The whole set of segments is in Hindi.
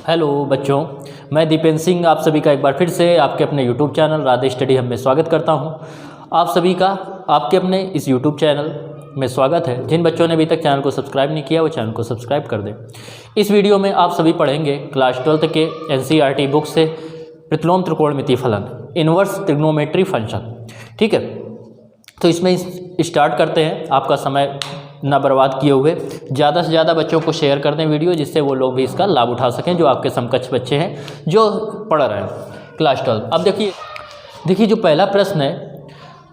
हेलो बच्चों, मैं दीपेंद्र सिंह आप सभी का एक बार फिर से आपके अपने YouTube channel Radhe study hub में स्वागत करता हूं। आप सभी का आपके अपने इस यूट्यूब चैनल में स्वागत है। जिन बच्चों ने अभी तक चैनल को सब्सक्राइब नहीं किया वो चैनल को सब्सक्राइब कर दें। इस वीडियो में आप सभी पढ़ेंगे क्लास 12 के NCERT बुक से प्रतिलोम त्रिकोणमितीय फलन, इन्वर्स ट्रिग्नोमेट्री फंक्शन। ठीक है, तो इसमें स्टार्ट करते हैं। आपका समय ना बर्बाद किए हुए ज़्यादा से ज़्यादा बच्चों को शेयर कर दें वीडियो, जिससे वो लोग भी इसका लाभ उठा सकें जो आपके समकक्ष बच्चे हैं जो पढ़ रहे हैं क्लास 12। अब देखिए जो पहला प्रश्न है,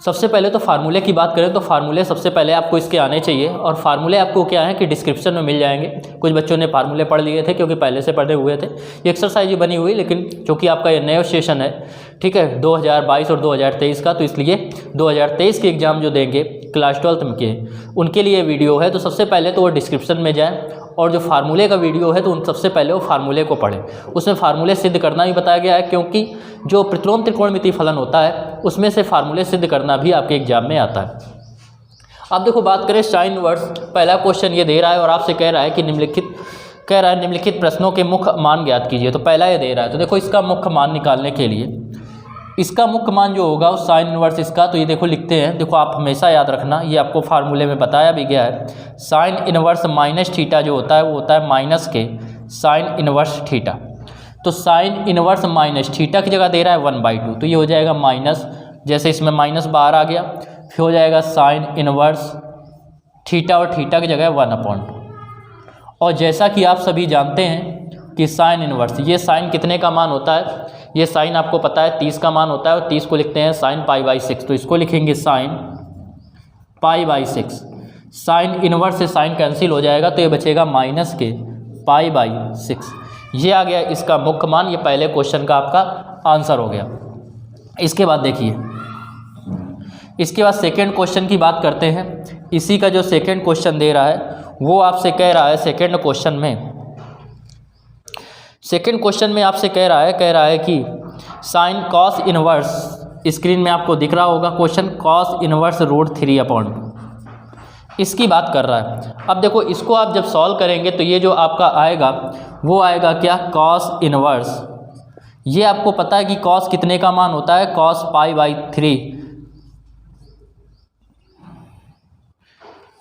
सबसे पहले तो फार्मूले की बात करें तो फार्मूले सबसे पहले आपको इसके आने चाहिए। और फार्मूले आपको क्या है कि डिस्क्रिप्शन में मिल जाएंगे। कुछ बच्चों ने फार्मूले पढ़ लिए थे क्योंकि पहले से पढ़े हुए थे, ये एक्सरसाइज बनी हुई, लेकिन चूँकि आपका ये नया सेशन है, ठीक है, 2022 और 2023 का, तो इसलिए 2023 के एग्ज़ाम जो देंगे क्लास 12 के, उनके लिए वीडियो है। तो सबसे पहले तो वो डिस्क्रिप्शन में जाएँ और जो फार्मूले का वीडियो है तो उन सबसे पहले वो फार्मूले को पढ़ें। उसमें फार्मूले सिद्ध करना भी बताया गया है, क्योंकि जो प्रतिलोम त्रिकोणमितीय फलन होता है उसमें से फार्मूले सिद्ध करना भी आपके एग्जाम में आता है। अब देखो बात करें साइन इनवर्स, पहला क्वेश्चन ये दे रहा है और आपसे कह रहा है कि निम्नलिखित प्रश्नों के मुख्य मान ज्ञात कीजिए। तो पहला ये दे रहा है, तो देखो इसका मुख्य मान निकालने के लिए इसका मुख्य मान जो होगा वो साइन इनवर्स इसका, तो ये देखो लिखते हैं। देखो आप हमेशा याद रखना, ये आपको फार्मूले में बताया भी गया है। साइन इनवर्स माइनस थीटा जो होता है वो होता है माइनस के साइन इनवर्स थीटा। तो साइन इनवर्स माइनस थीटा की जगह दे रहा है 1/2, तो ये हो जाएगा माइनस, जैसे इसमें माइनस बाहर आ गया, फिर हो जाएगा साइन इनवर्स थीटा और थीटा की जगह 1/2। और जैसा कि आप सभी जानते हैं कि साइन इनवर्स, ये साइन कितने का मान होता है, ये साइन आपको पता है 30 का मान होता है, और 30 को लिखते हैं साइन π/6। तो इसको लिखेंगे साइन π/6। साइन इनवर्स से साइन कैंसिल हो जाएगा, तो ये बचेगा माइनस के π/6। ये आ गया इसका मुख्य मान। ये पहले क्वेश्चन का आपका आंसर हो गया। इसके बाद देखिए, इसके बाद सेकेंड क्वेश्चन की बात करते हैं। इसी का जो सेकेंड क्वेश्चन दे रहा है वो आपसे कह रहा है, सेकेंड क्वेश्चन में आपसे कह रहा है कि साइन कॉस इनवर्स, स्क्रीन में आपको दिख रहा होगा क्वेश्चन, कॉस इनवर्स √3/2 इसकी बात कर रहा है। अब देखो इसको आप जब सॉल्व करेंगे तो ये जो आपका आएगा वो आएगा क्या, कॉस इनवर्स। ये आपको पता है कि कॉस कितने का मान होता है, कॉस π/3।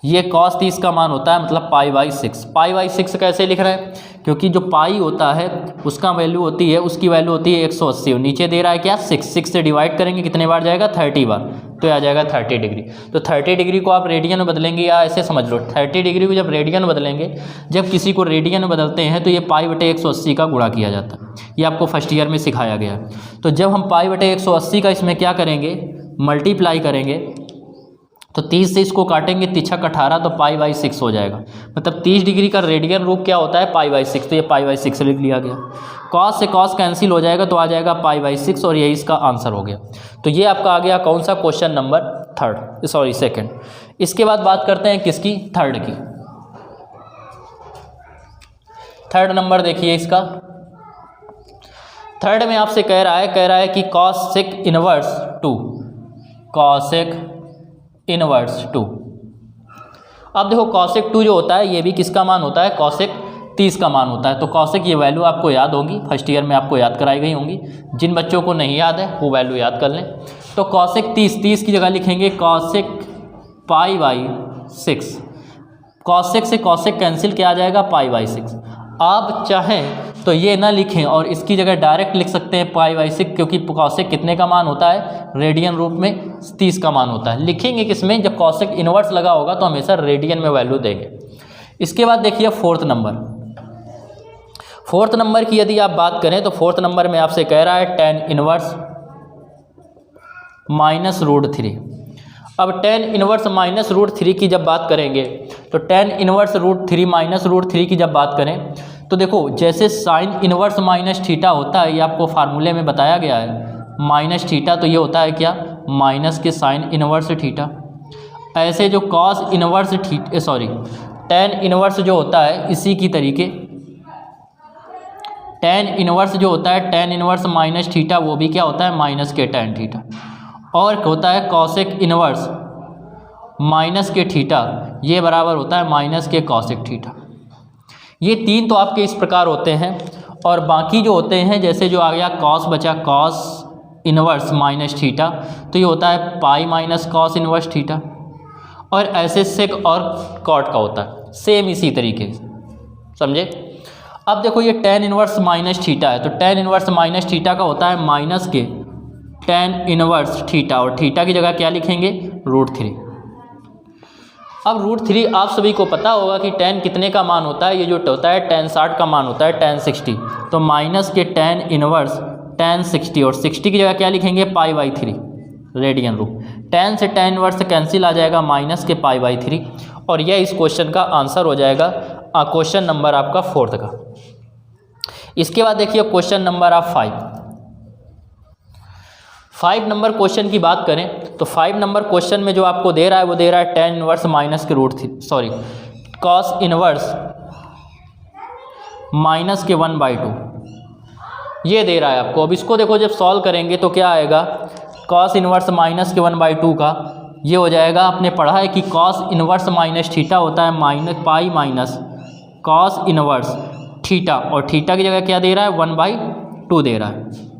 ये कॉस 30 का मान होता है, मतलब π/6। π/6 कैसे लिख रहे हैं, क्योंकि जो पाई होता है उसका वैल्यू होती है, उसकी वैल्यू होती है 180, और नीचे दे रहा है क्या 6 से डिवाइड करेंगे कितने बार जाएगा, 30 बार, तो आ जाएगा 30 डिग्री। तो 30 डिग्री को आप रेडियन में बदलेंगे, या ऐसे समझ लो 30 डिग्री को जब रेडियन में बदलेंगे, जब किसी को रेडियन में बदलते हैं तो ये π/180 का गुणा किया जाता है। ये आपको फर्स्ट ईयर में सिखाया गया है। तो जब हम π/180 का इसमें क्या करेंगे, मल्टीप्लाई करेंगे, तो 30 से इसको काटेंगे, 3×6 18, तो π/6 हो जाएगा। मतलब 30 डिग्री का रेडियन रूप क्या होता है, π/6, तो ये पी/6 लिख लिया गया। कॉस से कॉस कैंसिल हो जाएगा, तो आ जाएगा π/6, और यही इसका आंसर हो गया। तो ये आपका आ गया कौन सा, क्वेश्चन नंबर सेकेंड। इसके बाद बात करते हैं किसकी, थर्ड की। थर्ड नंबर देखिए इसका, थर्ड में आपसे कह रहा है कि कॉसेक इनवर्स 2। अब देखो कॉसेक 2 जो होता है ये भी किसका मान होता है, कॉसेक 30 का मान होता है। तो कॉसेक ये वैल्यू आपको याद होगी, फर्स्ट ईयर में आपको याद कराई गई होंगी। जिन बच्चों को नहीं याद है वो वैल्यू याद कर लें। तो कॉसेक 30 की जगह लिखेंगे कॉसेक π/6। कॉसेक से कॉसेक कैंसिल किया जाएगा, π/6। आप चाहें तो ये ना लिखें और इसकी जगह डायरेक्ट लिख सकते हैं π/6, क्योंकि कॉसेक कितने का मान होता है, रेडियन रूप में 30 का मान होता है। लिखेंगे किसमें, जब कॉसेक इनवर्स लगा होगा तो हमेशा रेडियन में वैल्यू देंगे। इसके बाद देखिए फोर्थ नंबर की यदि आप बात करें तो फोर्थ नंबर में आपसे कह रहा है tan इनवर्स -√3। अब tan इनवर्स -√3 की जब बात करेंगे तो tan इनवर्स √3 -√3 की जब बात करें तो देखो जैसे साइन इनवर्स माइनस थीटा होता है, ये आपको फार्मूले में बताया गया है, माइनस थीटा, तो ये होता है क्या, माइनस के साइन इनवर्स थीटा। ऐसे जो कॉस इनवर्स tan इनवर्स जो होता है इसी की तरीके tan इनवर्स जो होता है, tan इनवर्स माइनस थीटा, वो भी क्या होता है, माइनस के tan थीटा। और होता है कॉसेक इनवर्स माइनस के थीटा, ये बराबर होता है माइनस के कॉसेक थीटा। ये तीन तो आपके इस प्रकार होते हैं। और बाकी जो होते हैं जैसे जो आ गया कॉस बचा कॉस इनवर्स माइनस थीटा, तो ये होता है pi minus cos inverse theta. और ऐसे सेक और कॉट का होता है सेम इसी तरीके से, समझे। अब देखो ये टेन इनवर्स माइनस थीटा है, तो टेन इनवर्स माइनस थीटा का होता है माइनस के टेन इनवर्स थीटा, और थीटा की जगह क्या लिखेंगे √3। अब √3 आप सभी को पता होगा कि टेन कितने का मान होता है, ये जो होता है टेन 60 का मान होता है टेन 60, तो माइनस के टेन इनवर्स टेन 60, और 60 की जगह क्या लिखेंगे π/3 रेडियन रूप। टेन से टेन इनवर्स कैंसिल आ जाएगा माइनस के π/3, और यह इस क्वेश्चन का आंसर हो जाएगा क्वेश्चन नंबर आपका 4 का। इसके बाद देखिए क्वेश्चन नंबर आप 5 नंबर क्वेश्चन की बात करें तो 5 नंबर क्वेश्चन में जो आपको दे रहा है वो दे रहा है टेन इनवर्स माइनस के कॉस इनवर्स माइनस के 1/2 ये दे रहा है आपको। अब इसको देखो जब सॉल्व करेंगे तो क्या आएगा, कॉस इनवर्स माइनस के 1/2 का ये हो जाएगा, आपने पढ़ा है कि कॉस इनवर्स माइनस थीटा होता है minus pi minus cos inverse theta, और थीटा की जगह क्या दे रहा है 1/2 दे रहा है,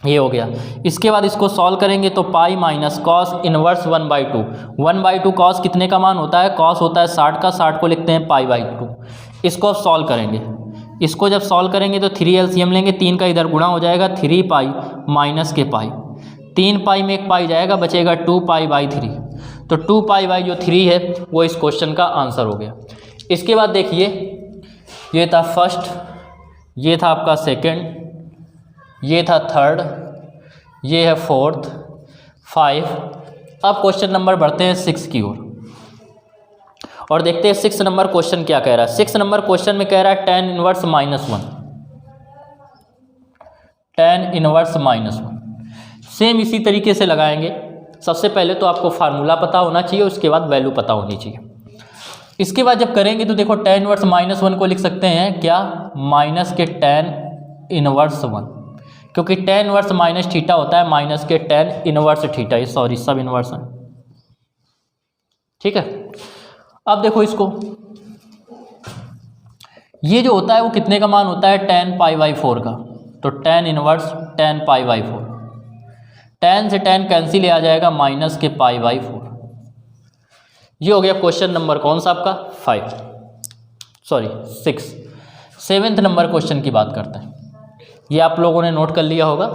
ये हो गया। इसके बाद इसको सॉल्व करेंगे तो pi minus cos inverse 1/2, 1/2 cos कितने का मान होता है, कॉस होता है 60 का, 60 को लिखते हैं π/2। इसको अब सॉल्व करेंगे, इसको जब सॉल्व करेंगे तो 3 LCM लेंगे, 3 का इधर गुणा हो जाएगा 3 पाई माइनस के पाई, 3 पाई में 1 पाई जाएगा, बचेगा 2 π/3, तो 2 पाई जो 3 है वो इस क्वेश्चन का आंसर हो गया। इसके बाद देखिए ये था फर्स्ट, ये था आपका सेकंड, ये था थर्ड, ये है फोर्थ, 5। अब क्वेश्चन नंबर बढ़ते हैं 6 की ओर और देखते हैं 6 नंबर क्वेश्चन क्या कह रहा है। 6 नंबर क्वेश्चन में कह रहा है tan inverse -1, tan inverse -1। Same इसी तरीके से लगाएंगे। सबसे पहले तो आपको फार्मूला पता होना चाहिए, उसके बाद वैल्यू पता होनी चाहिए। इसके बाद जब करेंगे तो देखो टेन इनवर्स -1 को लिख सकते हैं क्या, माइनस के टेन इनवर्स 1, क्योंकि टेन इनवर्स माइनस थीटा होता है माइनस के टेन इनवर्स थीटा, ये सॉरी सब इनवर्स है, ठीक है। अब देखो इसको, ये जो होता है वो कितने का मान होता है, टेन π/4 का, तो टेन इनवर्स टेन π/4, टेन से टेन कैंसिल आ जाएगा माइनस के π/4। ये हो गया क्वेश्चन नंबर कौन सा आपका 6। 7th नंबर क्वेश्चन की बात करते हैं। ये आप लोगों ने नोट कर लिया होगा,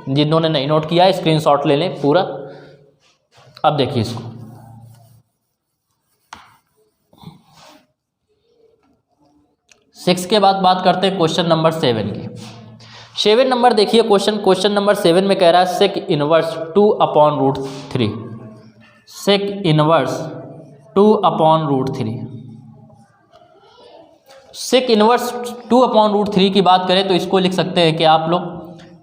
जिन्होंने नहीं नोट किया है स्क्रीनशॉट ले लें पूरा। अब देखिए इसको, सिक्स के बाद बात करते हैं क्वेश्चन नंबर 7 की। 7 नंबर देखिए क्वेश्चन नंबर 7 में कह रहा है sec inverse 2/√3, sec inverse 2/√3। Sec inverse 2/√3 की बात करें तो इसको लिख सकते हैं कि आप लोग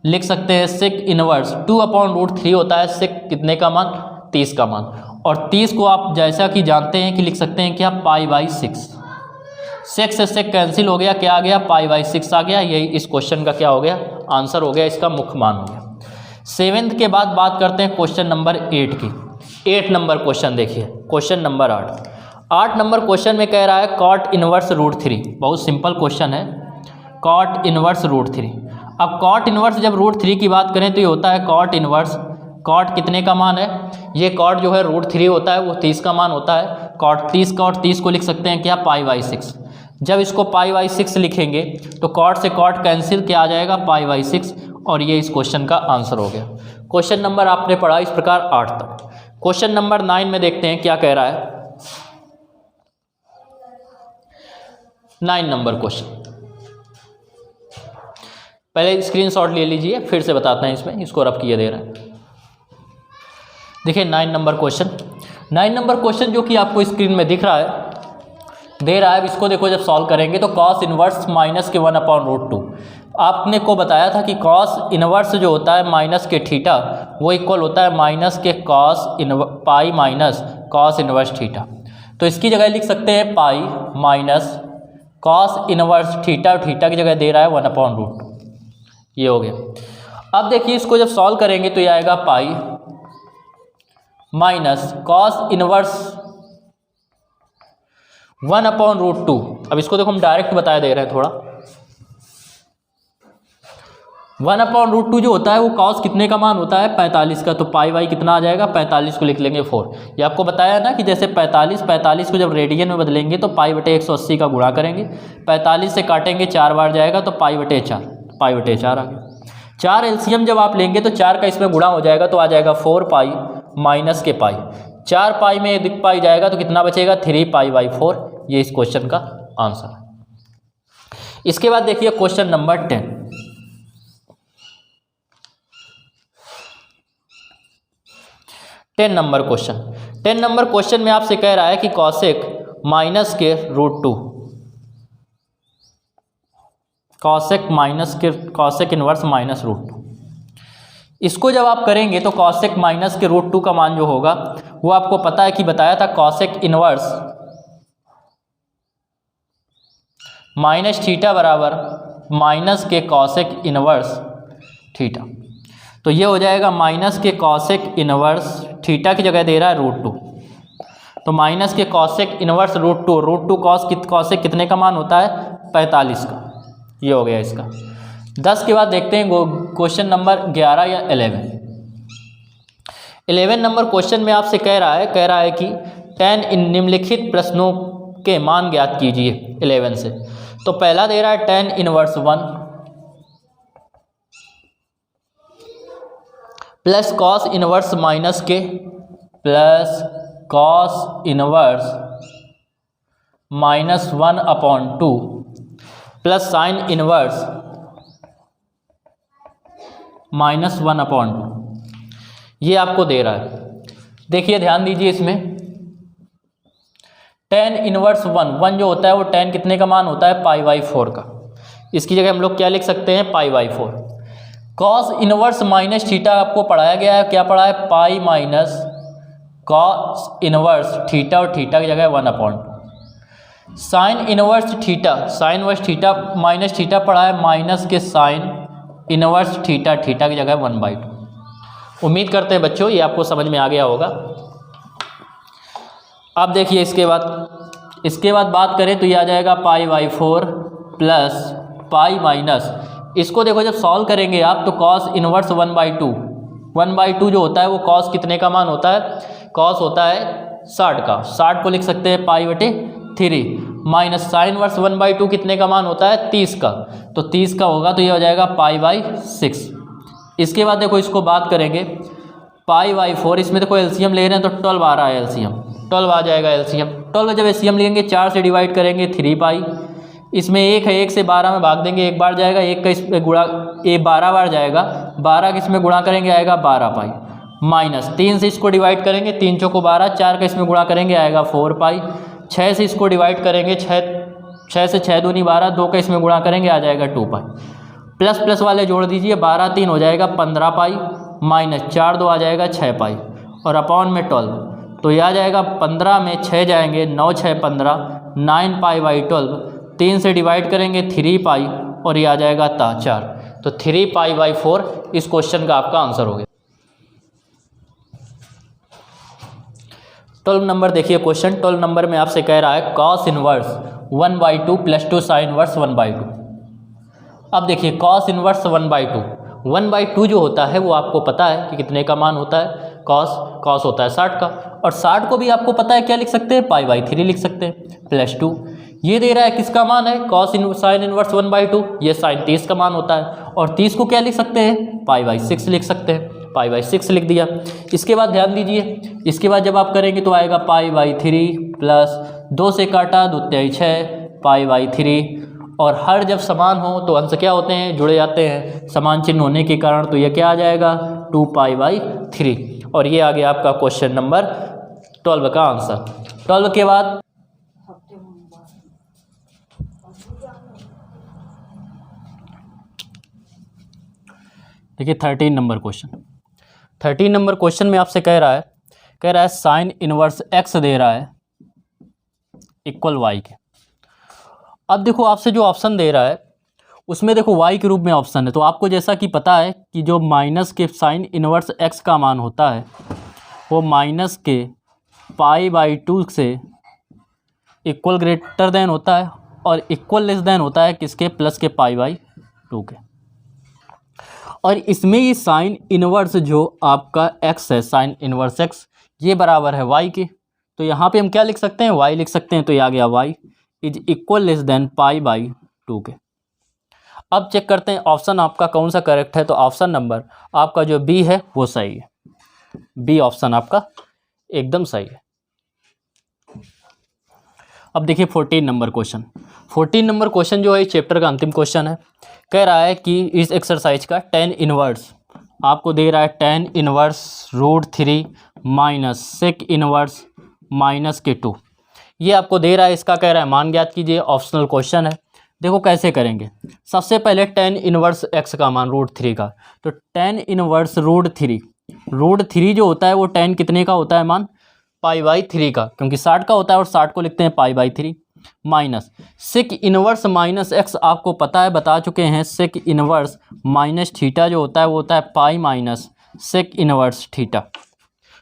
लिख सकते हैं सेक इनवर्स 2/√3 होता है सेक कितने का मान, 30 का मान, और 30 को आप जैसा कि जानते हैं कि लिख सकते हैं क्या π/6। सेक से सेक कैंसिल हो गया, क्या आ गया π/6 आ गया। यही इस क्वेश्चन का क्या हो गया, आंसर हो गया, इसका मुख्य मान हो गया। 7th के बाद बात करते हैं क्वेश्चन नंबर 8 की। 8 नंबर क्वेश्चन देखिए, क्वेश्चन नंबर 8 नंबर क्वेश्चन में कह रहा है कॉट इनवर्स √3। बहुत सिंपल क्वेश्चन है, कॉट इनवर्स √3। अब कॉट इनवर्स जब √3 की बात करें तो ये होता है कॉट इनवर्स, कॉट कितने का मान है, ये कॉट जो है √3 होता है वो 30 का मान होता है, कॉट 30 का, और 30 को लिख सकते हैं क्या π/6। जब इसको π/6 लिखेंगे तो कॉट से कॉट कैंसिल, क्या आ जाएगा π/6, और ये इस क्वेश्चन का आंसर हो गया। क्वेश्चन नंबर आपने पढ़ा इस प्रकार 8 तक। क्वेश्चन नंबर 9 में देखते हैं क्या कह रहा है। 9 नंबर क्वेश्चन, पहले स्क्रीनशॉट ले लीजिए, फिर से बताते हैं इसमें, इसको रब किए दे रहे हैं। देखिए 9 नंबर क्वेश्चन, 9 नंबर क्वेश्चन जो कि आपको स्क्रीन में दिख रहा है, दे रहा है। इसको देखो जब सॉल्व करेंगे तो कॉस इनवर्स माइनस के 1/√2। आपने को बताया था कि कॉस इनवर्स जो होता है माइनस के थीटा वो इक्वल होता है माइनस के cos pi minus cos inverse theta. तो इसकी जगह लिख सकते हैं pi minus cos inverse theta, और थीटा की जगह दे रहा है 1/√2। ये हो गया। अब देखिए इसको जब सॉल्व करेंगे तो ये आएगा पाई माइनस कॉस इनवर्स 1/√2। अब इसको देखो हम डायरेक्ट बता दे रहे हैं थोड़ा, 1/√2 जो होता है वो कॉस कितने का मान होता है 45 का, तो पाई वाई कितना आ जाएगा 45 को लिख लेंगे 4। ये आपको बताया ना कि जैसे 45 को जब रेडियन में बदलेंगे तो पाई/180 का गुणा करेंगे, 45 से काटेंगे 4 बार जाएगा तो पाई/4, पाई/4 आ गया। 4 एलसीएम जब आप लेंगे तो 4 का इसमें गुणा हो जाएगा तो आ जाएगा 4 पाई माइनस के पाई, 4 पाई में एक पाई जाएगा तो कितना बचेगा 3 पाई/4। ये इस क्वेश्चन का आंसर है। इसके बाद देखिए क्वेश्चन नंबर 10। 10 नंबर क्वेश्चन में आपसे कह रहा है कि कॉसेक माइनस के √2, कॉसेक इनवर्स माइनस √2, इसको जब आप करेंगे तो कॉसेक माइनस के √2 का मान जो होगा वो आपको पता है कि बताया था कॉसेक इनवर्स माइनस थीटा बराबर माइनस के कॉसेक इनवर्स थीटा। तो ये हो जाएगा माइनस के कॉसेक इनवर्स थीटा की जगह दे रहा है √2, तो माइनस के कॉसेक इनवर्स √2 कॉसेक कितने का मान होता है 45 का। ये हो गया इसका। 10 के बाद देखते हैं क्वेश्चन नंबर 11 या 11 नंबर क्वेश्चन में आपसे कह रहा है कि 10 इन निम्नलिखित प्रश्नों के मान ज्ञात कीजिए 11 से। तो पहला दे रहा है 10 inverse 1 plus cos inverse minus के plus cos inverse -1/2 plus sine inverse -1/2। ये आपको दे रहा है। देखिए ध्यान दीजिए इसमें 10 इनवर्स 1 जो होता है वो 10 कितने का मान होता है पाई/4 का। इसकी जगह हम लोग क्या लिख सकते हैं पाई/4। कॉस इनवर्स माइनस थीटा आपको पढ़ाया गया है, क्या पढ़ा है pi minus cos inverse theta और थीटा की जगह 1/2। Sine inverse theta minus theta पढ़ा है माइनस के साइन इनवर्स थीटा की जगह 1/2। उम्मीद करते हैं बच्चों ये आपको समझ में आ गया होगा। अब देखिए इसके बाद बात करें तो ये आ जाएगा पाई/4 प्लस पाई माइनस, इसको देखो जब सॉल्व करेंगे आप तो कॉस इनवर्स 1/2 जो होता है वो कॉस कितने का मान होता है, कॉस होता है 60 का, 60 को लिख सकते हैं पाई/3 माइनस साइन इनवर्स 1/2 कितने का मान होता है 30 का, तो 30 का होगा तो ये हो जाएगा पाई/6। इसके बाद देखो इसको बात करेंगे पाई/4, इसमें देखो एलसीएम ले रहे हैं तो 12 आ रहा है, एलसीएम 12 आ जाएगा। एलसीएम 12 जब एलसीएम लेंगे 4 से डिवाइड करेंगे 3 पाई, इसमें 1 है 1 से 12 में भाग देंगे 1 बार जाएगा, 1 का इसमें गुणा 12 बार जाएगा, 12 का इसमें गुणा करेंगे आएगा 12 पाई माइनस 3 से इसको डिवाइड करेंगे 3 चौको 12, 4 का इसमें गुणा करेंगे आएगा 4 पाई, 6 से इसको डिवाइड करेंगे 6 से 6 दूनी 12, 2 का इसमें गुणा करेंगे आ जाएगा 2 पाई, प्लस प्लस वाले जोड़ दीजिए 12 3 हो जाएगा 15 पाई माइनस 4 2 आ जाएगा 6 पाई और अपॉन में 12, तो ये आ जाएगा 15 में 6 जाएंगे 9 6 15 9 पाई/12, 3 से डिवाइड करेंगे 3 पाई और ये आ जाएगा 4, तो 3 पाई/4 इस क्वेश्चन का आपका आंसर हो गया। 12 नंबर देखिए क्वेश्चन 12 नंबर में आपसे कह रहा है cos inverse 1/2 plus 2 sign inverse 1/2। अब देखिए कॉस इनवर्स 1/2 जो होता है वो आपको पता है कि कितने का मान होता है, कॉस होता है 60 का, और 60 को भी आपको पता है क्या लिख सकते हैं पाई/3 लिख सकते हैं प्लस 2। ये दे रहा है किसका मान है कॉस साइन इनवर्स 1/2, ये साइन 30 का मान होता है, और 30 को क्या लिख सकते हैं पाई/6 लिख सकते हैं, पाई/6 लिख दिया। इसके बाद ध्यान दीजिए इसके बाद जब आप करेंगे तो आएगा पाई/3 प्लस 2 से काटा 2 × 6 पाई/3, और हर जब समान हो तो अंश क्या होते हैं जुड़े जाते हैं, समान चिन्ह होने के कारण, तो ये क्या आ जाएगा 2 पाई/3, और ये आ गया आपका क्वेश्चन नंबर 12 का आंसर। 12 के बाद देखिए 13 नंबर क्वेश्चन में आपसे कह रहा है साइन इनवर्स x दे रहा है इक्वल y के। अब देखो आपसे जो ऑप्शन दे रहा है उसमें देखो y के रूप में ऑप्शन है, तो आपको जैसा कि पता है कि जो माइनस के साइन इनवर्स x का मान होता है वो माइनस के पाई/2 से इक्वल ग्रेटर देन होता है और इक्वल लेस देन होता है किसके प्लस के पाई/2 के। और इसमें ये साइन इनवर्स जो आपका x है, साइन इनवर्स x, ये बराबर है y के। तो यहाँ पे हम क्या लिख सकते हैं, y लिख सकते हैं। तो ये आ गया y is equal less than pi by 2 के। अब चेक करते हैं ऑप्शन आपका कौन सा करेक्ट है। तो ऑप्शन नंबर आपका जो बी है वो सही है, बी ऑप्शन आपका एकदम सही है। अब देखिए 14 नंबर क्वेश्चन। 14 नंबर क्वेश्चन जो है चैप्टर का अंतिम क्वेश्चन है। कह रहा है कि इस एक्सरसाइज का tan इनवर्स आपको दे रहा है, tan inverse √3 minus sec inverse minus के 2, ये आपको दे रहा है। इसका कह रहा है मान ज्ञात कीजिए, ऑप्शनल क्वेश्चन है। देखो कैसे करेंगे। सबसे पहले tan इनवर्स x का मान √3 का, तो tan इनवर्स √3 जो होता है वो tan कितने का होता है मान, π/3 का, क्योंकि 60 का होता है और 60 को लिखते हैं π/3, minus sec inverse minus x आपको पता है, बता चुके हैं। सेक इनवर्स माइनस थीटा जो होता है वो होता है pi minus sec inverse theta.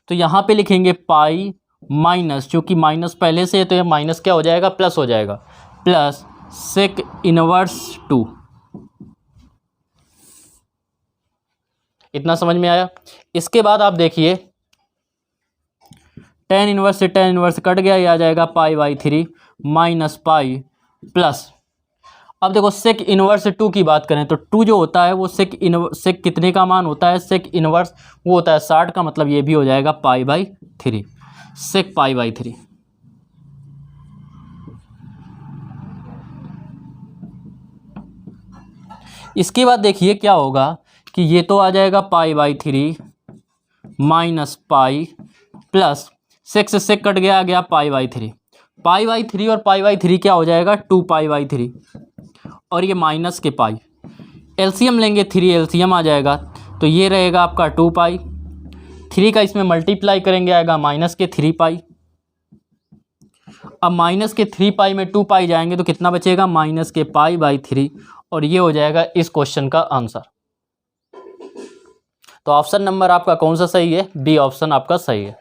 तो यहाँ पे लिखेंगे पाई माइनस, चूँकि माइनस पहले से है तो ये माइनस क्या हो जाएगा, प्लस हो जाएगा, प्लस सेक इनवर्स 2। इतना समझ में आया। इसके बाद आप देखिए tan इनवर्स से tan इनवर्स कट गया, ये आ जाएगा π/3 माइनस पाई प्लस। अब देखो सेक इनवर्स 2 की बात करें तो 2 जो होता है वो सेक कितने का मान होता है, सेक इनवर्स वो होता है 60 का, मतलब ये भी हो जाएगा π/3, सेक π/3। इसके बाद देखिए क्या होगा कि ये तो आ जाएगा π/3 माइनस पाई प्लस सेक से सेक कट गया, आ गया π/3 और π/3 क्या हो जाएगा 2π/3, और ये माइनस के पाई, एलसीएम लेंगे 3 एलसीएम आ जाएगा। तो ये रहेगा आपका 2π, 3 का इसमें मल्टीप्लाई करेंगे आएगा माइनस के 3π। अब माइनस के 3π में 2π जाएंगे तो कितना बचेगा, माइनस के π/3, और ये हो जाएगा इस क्वेश्चन का आंसर। तो ऑप्शन नंबर आपका कौन सा सही है, बी ऑप्शन आपका सही है।